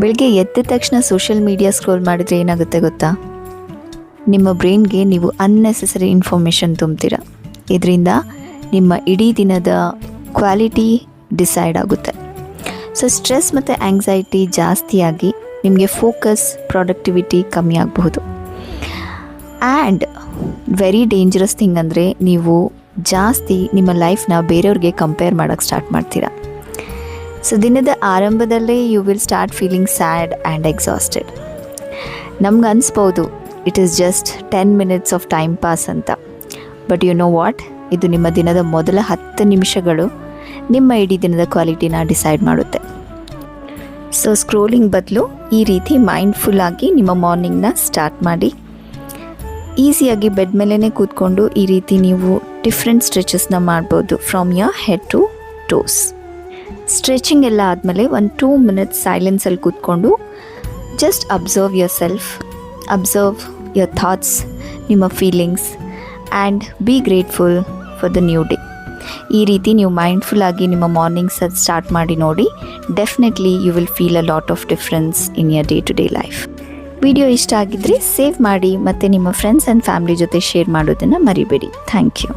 ಬೆಳಗ್ಗೆ ಎದ್ದ ತಕ್ಷಣ ಸೋಷಿಯಲ್ ಮೀಡಿಯಾ ಸ್ಕ್ರೋಲ್ ಮಾಡಿದರೆ ಏನಾಗುತ್ತೆ ಗೊತ್ತಾ? ನಿಮ್ಮ ಬ್ರೈನ್ಗೆ ನೀವು ಅನ್ನೆಸೆಸರಿ ಇನ್ಫಾರ್ಮೇಷನ್ ತುಂಬ್ತೀರ. ಇದರಿಂದ ನಿಮ್ಮ ಇಡೀ ದಿನದ ಕ್ವಾಲಿಟಿ ಡಿಸೈಡ್ ಆಗುತ್ತೆ. ಸೊ ಸ್ಟ್ರೆಸ್ ಮತ್ತು ಆ್ಯಂಗ್ಸೈಟಿ ಜಾಸ್ತಿಯಾಗಿ ನಿಮಗೆ ಫೋಕಸ್, ಪ್ರೊಡಕ್ಟಿವಿಟಿ ಕಮ್ಮಿ ಆಗಬಹುದು. ಆ್ಯಂಡ್ ವೆರಿ ಡೇಂಜರಸ್ ಥಿಂಗ್ ಅಂದರೆ ನೀವು ಜಾಸ್ತಿ ನಿಮ್ಮ ಲೈಫ್ನ ಬೇರೆಯವ್ರಿಗೆ ಕಂಪೇರ್ ಮಾಡೋಕ್ಕೆ ಸ್ಟಾರ್ಟ್ ಮಾಡ್ತೀರಾ. ಸೊ ದಿನದ ಆರಂಭದಲ್ಲೇ you will start feeling sad and exhausted. ನಮ್ಗೆ ಅನಿಸ್ಬೋದು it is just 10 minutes of time pass ಅಂತ. ಬಟ್ ಯು ನೋ ವಾಟ್, ಇದು ನಿಮ್ಮ ದಿನದ ಮೊದಲ 10 ನಿಮಿಷಗಳು ನಿಮ್ಮ ಇಡೀ ದಿನದ ಕ್ವಾಲಿಟಿನ ಡಿಸೈಡ್ ಮಾಡುತ್ತೆ. ಸೊ ಸ್ಕ್ರೋಲಿಂಗ್ ಬದಲು ಈ ರೀತಿ ಮೈಂಡ್ಫುಲ್ಲಾಗಿ ನಿಮ್ಮ ಮಾರ್ನಿಂಗ್ನ ಸ್ಟಾರ್ಟ್ ಮಾಡಿ. ಈಸಿಯಾಗಿ ಬೆಡ್ ಮೇಲೇ ಕೂತ್ಕೊಂಡು ಈ ರೀತಿ ನೀವು ಡಿಫ್ರೆಂಟ್ ಸ್ಟ್ರೆಚಸ್ನ ಮಾಡ್ಬೋದು from your head to toes. Stretching ಎಲ್ಲ ಆದಮೇಲೆ ಒಂದು 2 minutes ಸೈಲೆನ್ಸಲ್ಲಿ ಕೂತ್ಕೊಂಡು just observe yourself, observe your thoughts, ನಿಮ್ಮ feelings and be grateful for the new day. ಈ ರೀತಿ ನೀವು ಮೈಂಡ್ಫುಲ್ಲಾಗಿ ನಿಮ್ಮ ಮಾರ್ನಿಂಗ್ಸ್ ಸ್ಟಾರ್ಟ್ ಮಾಡಿ ನೋಡಿ. Definitely you will feel a lot of difference in your day to day life. Video ಇಷ್ಟ ಆಗಿದ್ದರೆ ಸೇವ್ ಮಾಡಿ ಮತ್ತು ನಿಮ್ಮ ಫ್ರೆಂಡ್ಸ್ ಆ್ಯಂಡ್ ಫ್ಯಾಮಿಲಿ ಜೊತೆ ಶೇರ್ ಮಾಡೋದನ್ನು ಮರಿಬೇಡಿ. Thank you.